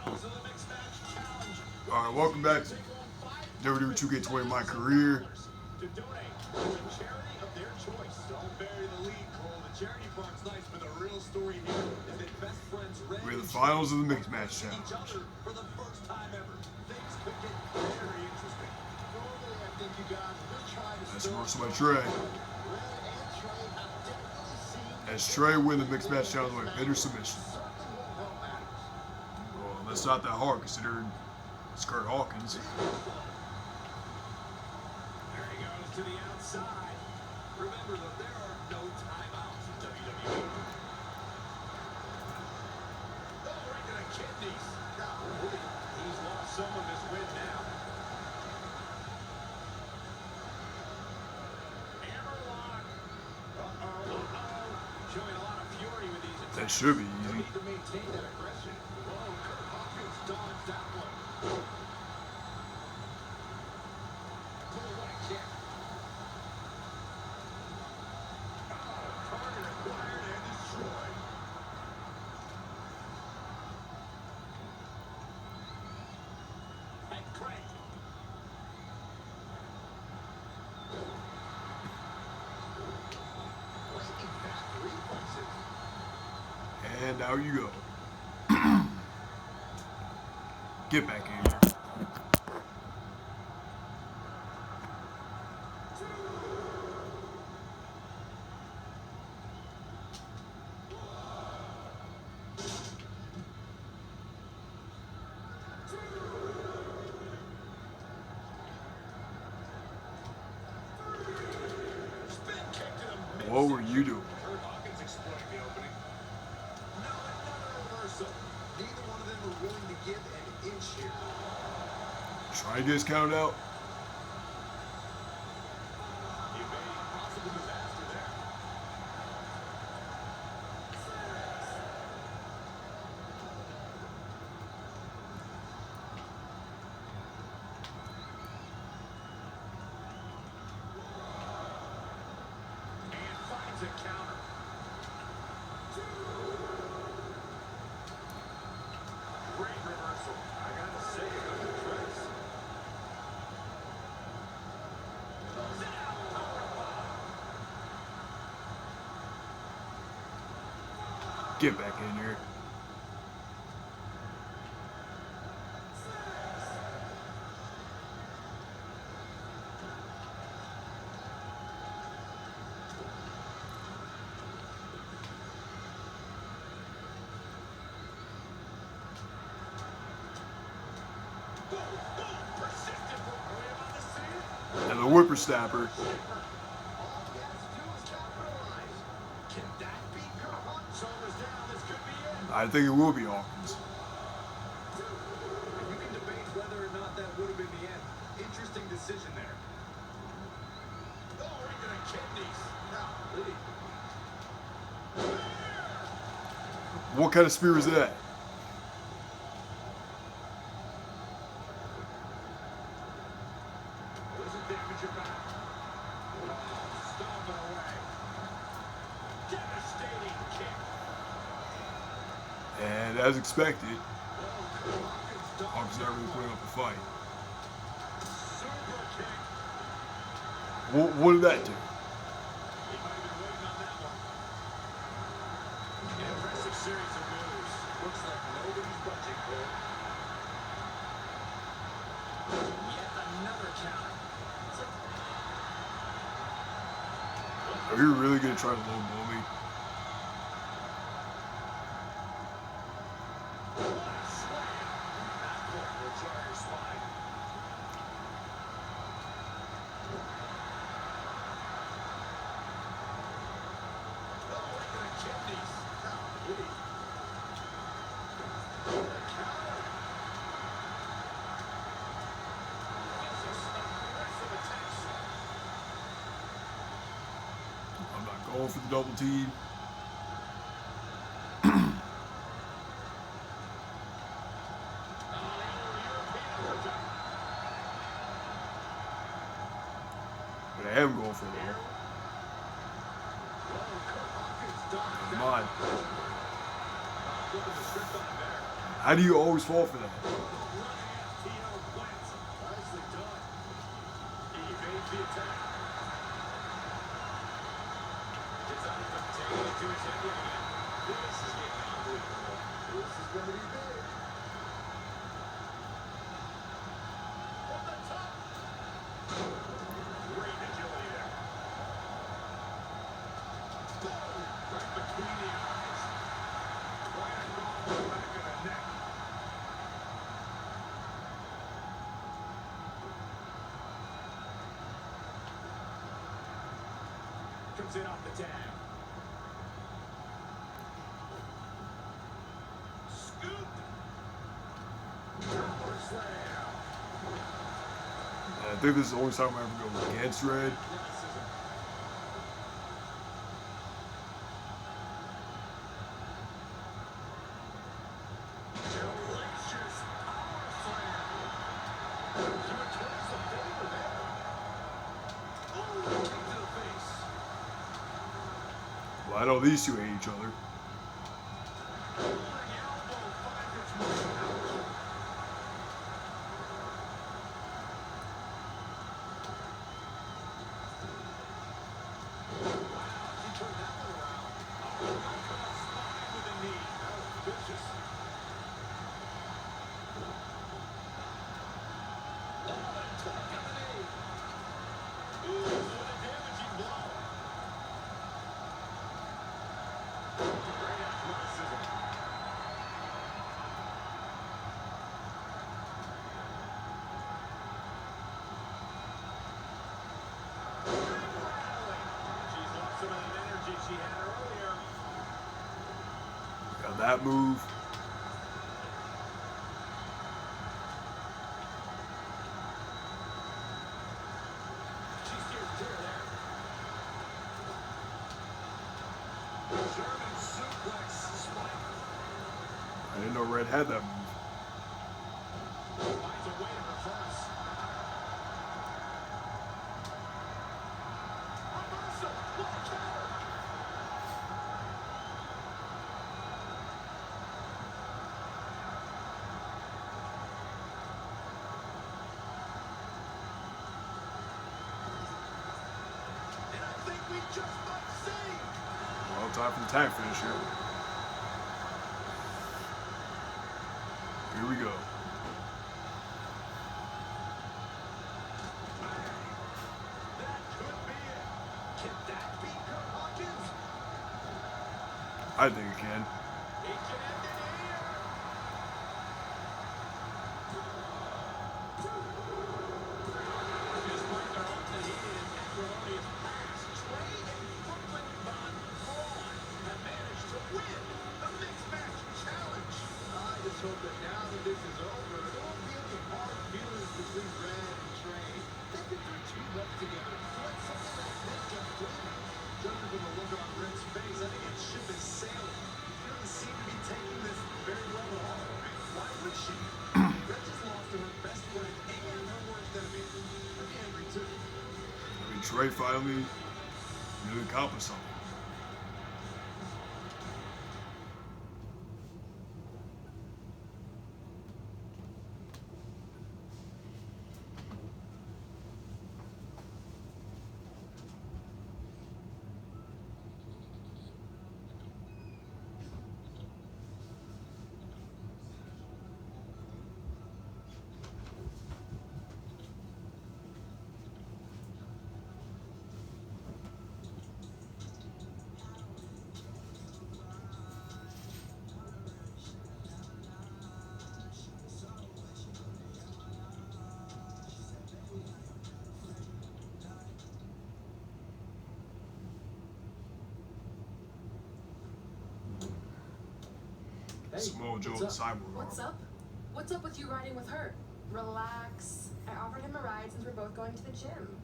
Alright, welcome back to WWE 2K20 MyCareer. We're in the finals of the Mixed Match Challenge. That's reversal by Trey. As Trey win the Mixed Match Challenge by pin or submission. Well, that's not that hard considering it's Curt Hawkins. There he goes to the outside. Remember that there are no timeouts in WWE. Oh, right to the kidneys. He's lost some of his win now. Hammerlock. Showing a lot of fury with these attacks. That should be easy. Need to maintain that aggression. Whoa, Curt Hawkins dodged that one. And out you go. Get back in here. What were you doing? Curt Hawkins exploiting the opening. No, another reversal. Neither one of them are willing to give an inch here. Try to get us counted out. Evading possible disaster there. And finds a counter. Great reversal. I gotta say, it was a trace. Get back in here. And the whippersnapper. I think it will be Hawkins. You can debate whether or not that would have been the end. Interesting decision there. Oh, right to the kidneys. What kind of spear is that? Doesn't damage your back. Stomping away. Devastating kick. And as expected, Hawkins not really putting up a fight. Super kick. What did that do? He might have been waiting on that one. An impressive series of moves. Looks like nobody's budging for it. Yet another counter. Are you really gonna try to low blow me? I'm not going for the double team. But I am going for it. Come on. How do you always fall for that? Nicely done. He evades the attack. Gets out of the taking it to his head again. This is getting unbelievable. This is going to be big. From the top. Great agility there. Boom! Right between the eyes. Right across the back of the neck. Comes in off the tag. Scoop. Power slam. I think this is the only time I ever go against Red. Athleticism. Delicious power slam. He returns the favor there. Ooh, kick to the face. Well, I know these two hate each other. Rolling elbow finds its way out. Wow, she turned that one around. Oh, right to the spine with a knee. That was vicious. Oh, the torque of the knee. Ooh, what a damaging blow. Great athleticism. She's lost some of that energy she had earlier. Got that move. She steers clear there. German suplex spike. I didn't know Red had that move. Finds a way to reverse. Reversal. What a counter. And I think we just might see. Well, time for the tag finish here. Here we go. That could be it. Can that be Curt Hawkins? I think it can. It can end it here. Despite their open heated and acrimonious past, Trey and Brooklyn Von Braun have managed to win the Mixed Match Challenge. I just hope that now that this is over, there won't be any hard feelings between Red and Trey. They've been through too much together. So let's settle that picture clean. Judging from the look on Red's face, I think it's ship is sailing. She doesn't seem to be taking this very well at all. Why would she? Red just lost to her best friend and her worst enemy. I'd be angry too. I mean, Trey finally really accomplished something. Hey, Samoa Joe and what's up? Cyborg. What's up? What's up with you riding with her? Relax. I offered him a ride since we're both going to the gym.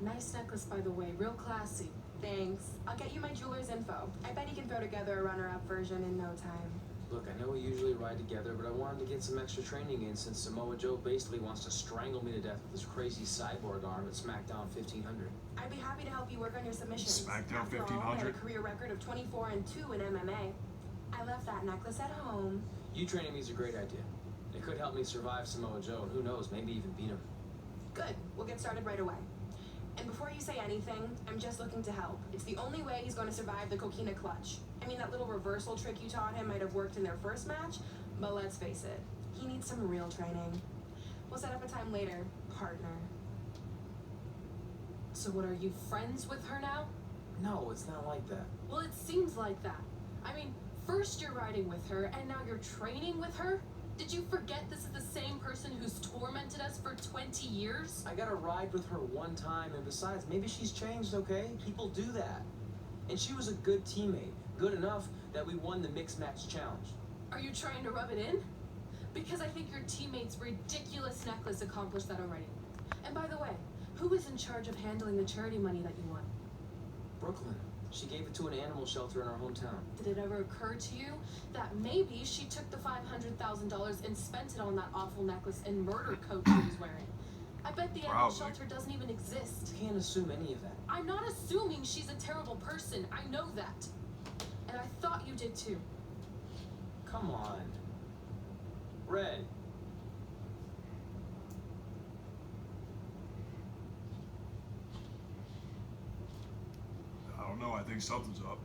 Nice necklace, by the way. Real classy. Thanks. I'll get you my jeweler's info. I bet he can throw together a runner-up version in no time. Look, I know we usually ride together, but I wanted to get some extra training in since Samoa Joe basically wants to strangle me to death with his crazy cyborg arm at SmackDown 1500. I'd be happy to help you work on your submissions. SmackDown After all, I had a 1500? career record of 24-2 in MMA. I left that necklace at home. You training me is a great idea. It could help me survive Samoa Joe, and who knows, maybe even beat him. Good. We'll get started right away. And before you say anything, I'm just looking to help. It's the only way he's going to survive the coquina clutch. I mean, that little reversal trick you taught him might have worked in their first match, but let's face it, he needs some real training. We'll set up a time later, partner. So what, are you friends with her now? No, it's not like that. Well, it seems like that. I mean, first you're riding with her, and now you're training with her? Did you forget this is the same person who's tormented us for 20 years? I got to ride with her one time, and besides, maybe she's changed, okay? People do that. And she was a good teammate. Good enough that we won the mixed match challenge. Are you trying to rub it in? Because I think your teammate's ridiculous necklace accomplished that already. And by the way, who is in charge of handling the charity money that you won? Brooklyn. She gave it to an animal shelter in our hometown. Did it ever occur to you that maybe she took the $500,000 and spent it on that awful necklace and murder coat she was wearing? I bet the animal shelter doesn't even exist. You can't assume any of that. I'm not assuming she's a terrible person. I know that. And I thought you did too. Come on. Red. I don't know. I think something's up.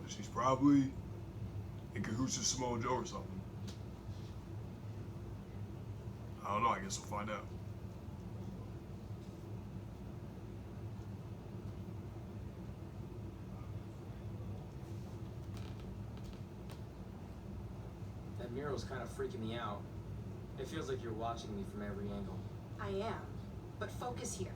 But she's probably in cahoots with Samoa Joe or something. I don't know. I guess we'll find out. That mural's kind of freaking me out. It feels like you're watching me from every angle. I am. But focus here.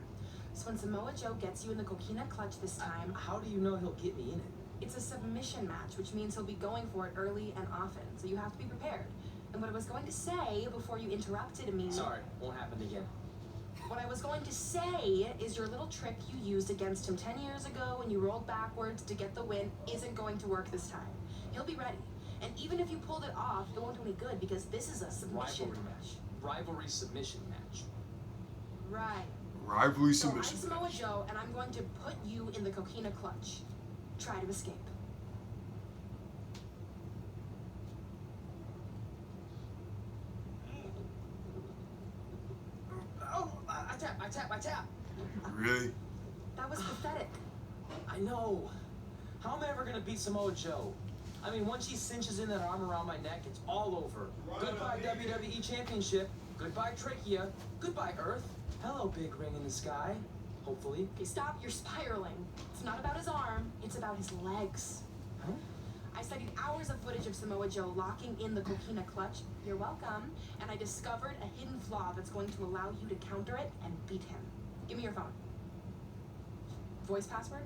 So when Samoa Joe gets you in the coquina clutch this time, How do you know he'll get me in it? it's a submission match, which means he'll be going for it early and often. So you have to be prepared. And what I was going to say before you interrupted me... Sorry, won't happen again. What I was going to say is your little trick you used against him 10 years ago when you rolled backwards to get the win isn't going to work this time. He'll be ready. And even if you pulled it off, it won't do any good because this is a submission match. Rivalry submission match. Right. Rivalry So I'm submission Samoa match. Joe, and I'm going to put you in the coquina clutch. Try to escape. Oh, I tap. Really? That was pathetic. I know. How am I ever gonna beat Samoa Joe? I mean, once he cinches in that arm around my neck, it's all over. Goodbye WWE Championship. Goodbye Trachea. Goodbye Earth. Hello, big ring in the sky. Hopefully. Okay, stop. You're spiraling. It's not about his arm. It's about his legs. Huh? I studied hours of footage of Samoa Joe locking in the coquina clutch. You're welcome. And I discovered a hidden flaw that's going to allow you to counter it and beat him. Give me your phone. Voice password?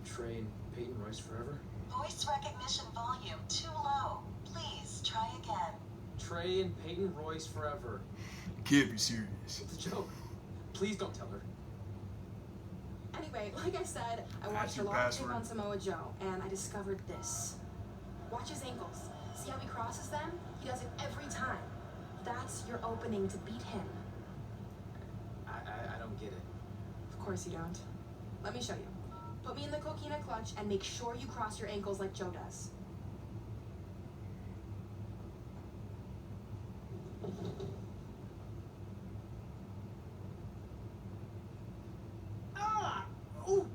Trade Peyton Royce forever. Voice recognition volume too low. Please try again. Trey and Peyton Royce forever. You can't be serious. It's a joke. Please don't tell her. Anyway, like I said, I watched That's a your lot of tape password? on Samoa Joe, and I discovered this. Watch his ankles. See how he crosses them? He does it every time. That's your opening to beat him. I don't get it. Of course you don't. Let me show you. Put me in the coquina clutch and make sure you cross your ankles like Joe does. Ooh!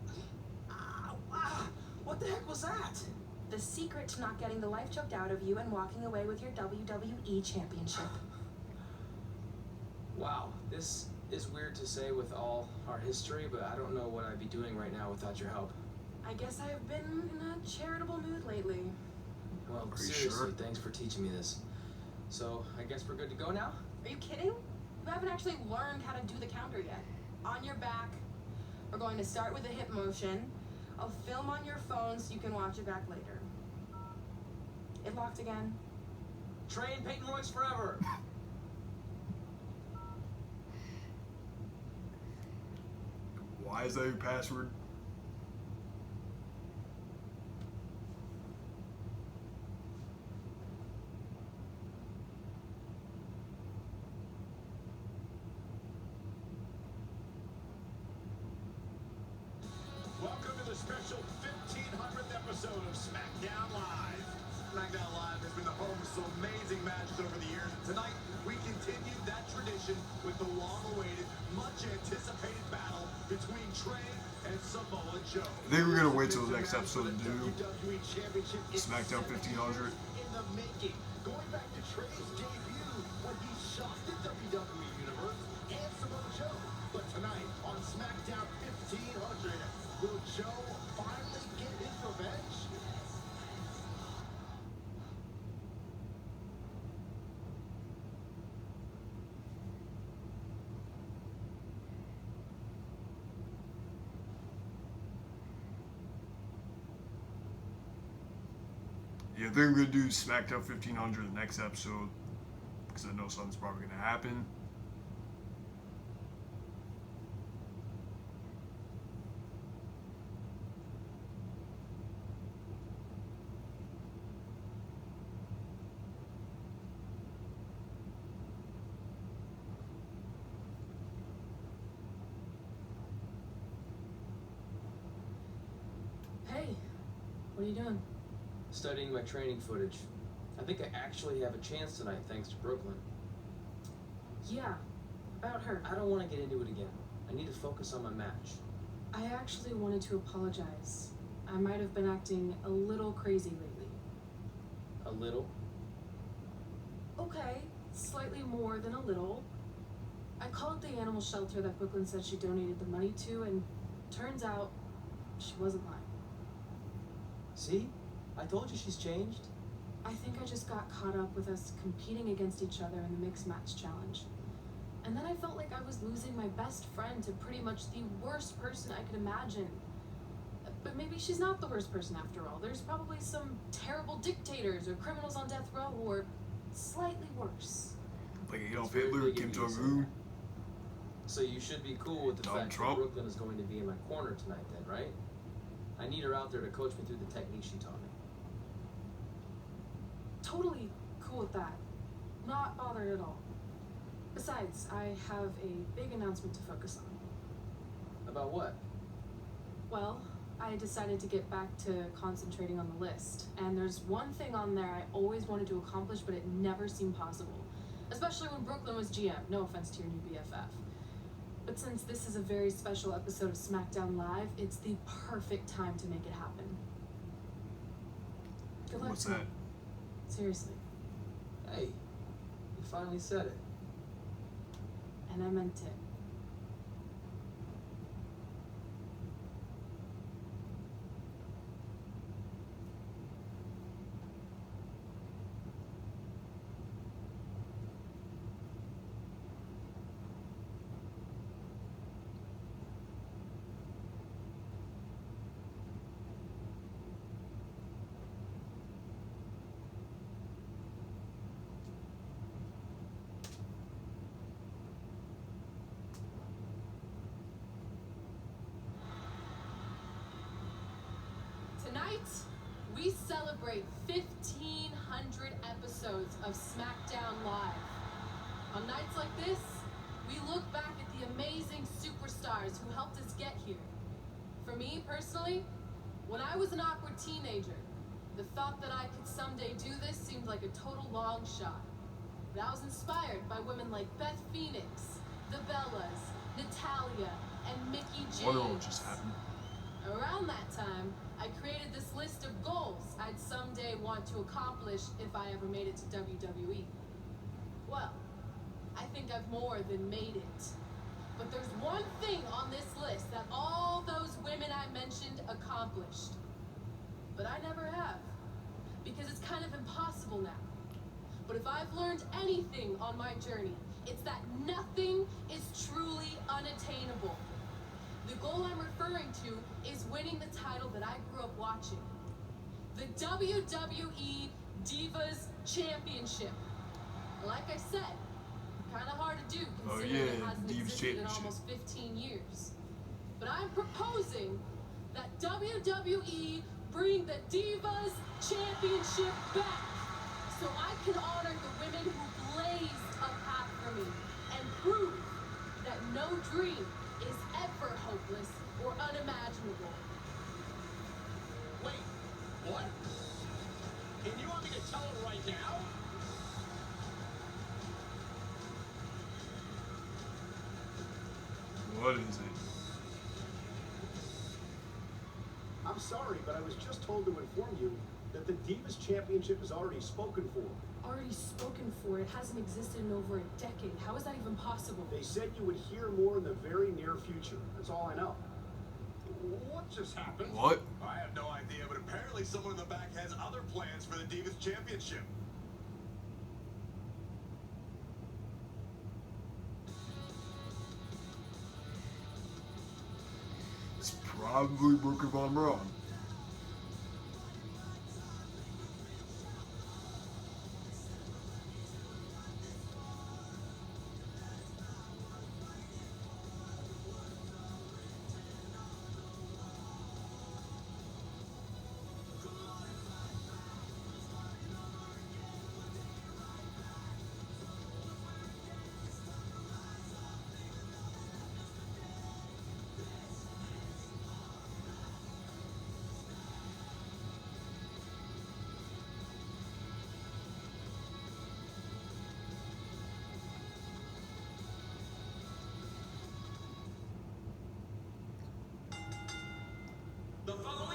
Ah! Ah! What the heck was that? The secret to not getting the life choked out of you and walking away with your WWE championship. Wow, this is weird to say with all our history, but I don't know what I'd be doing right now without your help. I guess I've been in a charitable mood lately. Well, Are you seriously, sure? thanks for teaching me this. So, I guess we're good to go now? Are you kidding? You haven't actually learned how to do the counter yet. On your back, we're going to start with a hip motion. I'll film on your phone so you can watch it back later. It locked again. Trey and Peyton Royce forever! Why is that your password? Welcome special 1500th episode of SmackDown Live. SmackDown Live has been the home of some amazing matches over the years, and tonight we continue that tradition with the long-awaited, much-anticipated battle between Trey and Samoa Joe. I think we're gonna wait till the next episode to do WWE Championship is SmackDown 1500. in the making. Going back to Trey's debut when he shocked the WWE Universe and Samoa Joe. But tonight on SmackDown 1500, will Joe finally get his revenge? Yeah, I think we're gonna do SmackDown 1500 the next episode because I know something's probably gonna happen. Hey, what are you doing? Studying my training footage. I think I actually have a chance tonight thanks to Brooklyn. Yeah, about her. I don't want to get into it again. I need to focus on my match. I actually wanted to apologize. I might have been acting a little crazy lately. A little? Okay, slightly more than a little. I called the animal shelter that Brooklyn said she donated the money to, and turns out she wasn't lying. See? I told you she's changed. I think I just got caught up with us competing against each other in the mixed match challenge. And then I felt like I was losing my best friend to pretty much the worst person I could imagine. But maybe she's not the worst person after all. There's probably some terrible dictators or criminals on death row who are slightly worse. Like Adolf That's very Hitler, big Kim of you to say Jong-un. So you should be cool with the Donald fact Trump. that Brooklyn is going to be in my corner tonight then, right? I need her out there to coach me through the technique she taught me. Totally cool with that. Not bothered at all. Besides, I have a big announcement to focus on. About what? Well, I decided to get back to concentrating on the list, and there's one thing on there I always wanted to accomplish, but it never seemed possible. Especially when Brooklyn was GM, no offense to your new BFF. But since this is a very special episode of SmackDown Live, it's the perfect time to make it happen. Good luck What's tonight. that? Seriously. Hey, you finally said it. And I meant it. Tonight, we celebrate 1,500 episodes of SmackDown Live. On nights like this, we look back at the amazing superstars who helped us get here. For me, personally, when I was an awkward teenager, the thought that I could someday do this seemed like a total long shot. But I was inspired by women like Beth Phoenix, the Bellas, Natalia, and Mickey James. Wonder what just happened. Around that time, I created this list of goals I'd someday want to accomplish if I ever made it to WWE. Well, I think I've more than made it. But there's one thing on this list that all those women I mentioned accomplished. But I never have, because it's kind of impossible now. But if I've learned anything on my journey, it's that nothing is truly unattainable. The goal I'm referring to is winning the title that I grew up watching. The WWE Divas Championship. Like I said, kind of hard to do considering it yeah, hasn't Divas existed in Championship. almost 15 years. But I'm proposing that WWE bring the Divas Championship back so I can honor the women who blazed a path for me and prove that no dream is ever hopeless or unimaginable. What is it? I'm sorry, but I was just told to inform you that the Divas Championship is already spoken for. Already spoken for. It hasn't existed in over a decade. How is that even possible? They said you would hear more in the very near future. That's all I know. What just happened? What? I have no idea, but apparently someone in the back has other plans for the Divas Championship. It's probably Brooklyn Von Braun.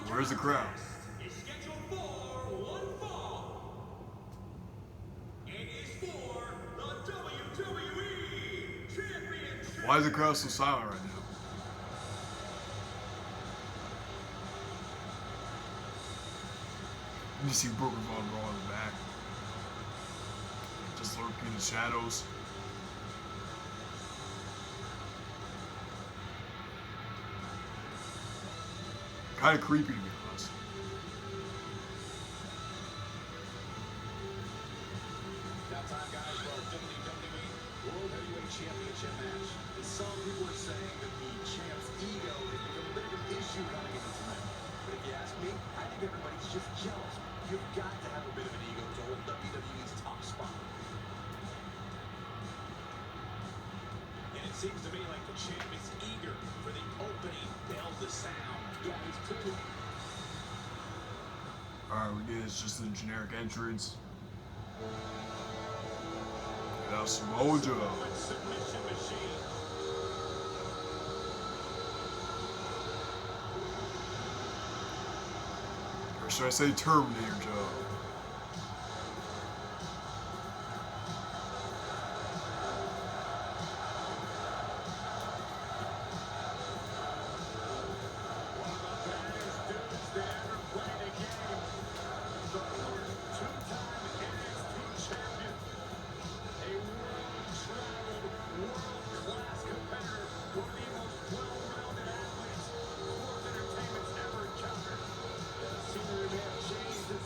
Where's the crowd? Is scheduled for one fall. It is for the WWE Championship. Why is the crowd so silent right now? You see Brooklyn Von Braun in the back. Just lurking in the shadows. Kind of creepy to be honest. Now time, guys, for our WWE World Heavyweight Championship match. And some people are saying that the champ's ego has become a bit of an issue coming into tonight. But if you ask me, I think everybody's just jealous. You've got to have a bit of an ego to hold WWE's top spot. And it seems to me like the champ is eager for the opening bell to sound. Guys, too. Alright, we did. It's just a generic entrance. Now Samoa Joe. Submission machine. Or should I say Terminator Joe?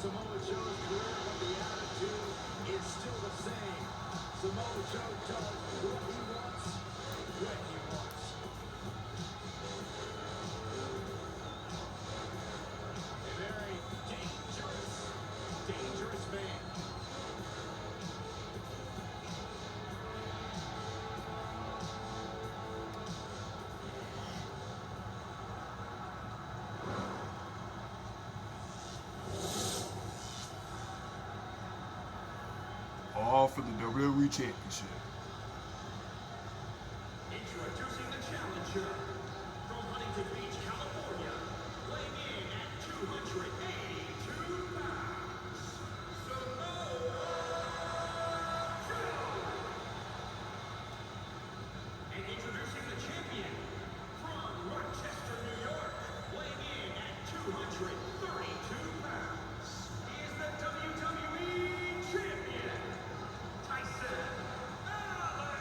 Samoa Joe's career, but the attitude is still the same. Samoa Joe does what he wants, when he wants. A very dangerous man. All for the WWE Championship. Introducing the challenger from Huntington Beach, California, weighing in at 282 pounds, Samoa Joe. And introducing the champion from Rochester, New York, weighing in at 232 pounds, is the WWE Champion, Tyson Allen.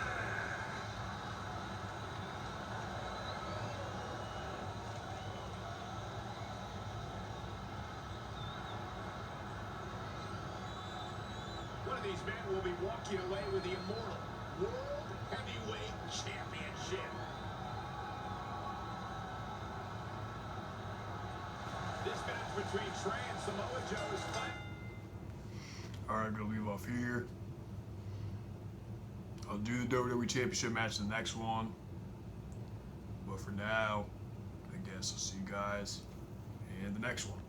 One of these men will be walking away with the immortal World Heavyweight Championship. This match between Trey and Samoa Joe is fight. Alright, gonna leave off here. I'll do the WWE Championship match in the next one. But for now, I guess I'll see you guys in the next one.